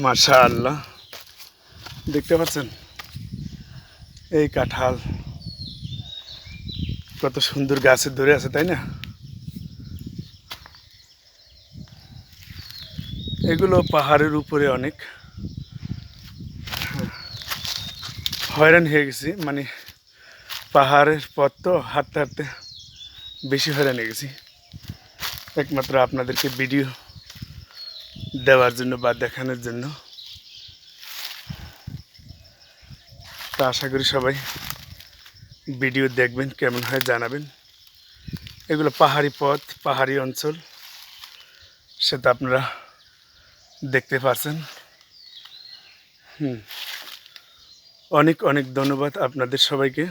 মাশাআল্লাহ, দেখতে পাচ্ছেন এই কাঁঠাল কত সুন্দর গাছে ধরে আছে, তাই না? এগুলো পাহাড়ের উপরে অনেক হয়রান হয়ে গেছি, মানে পাহাড়ের পথ তো হাঁটতে হাঁটতে বেশি হয়রান হয়ে গেছি। একমাত্র আপনাদেরকে ভিডিও দেওয়ার জন্য বা দেখানোর জন্য। তা আশা করি সবাই ভিডিও দেখবেন, কেমন হয় জানাবেন। এগুলো পাহাড়ি পথ, পাহাড়ি অঞ্চল, সেটা আপনারা দেখতে পাচ্ছেন। অনেক অনেক ধন্যবাদ আপনাদের সবাইকে।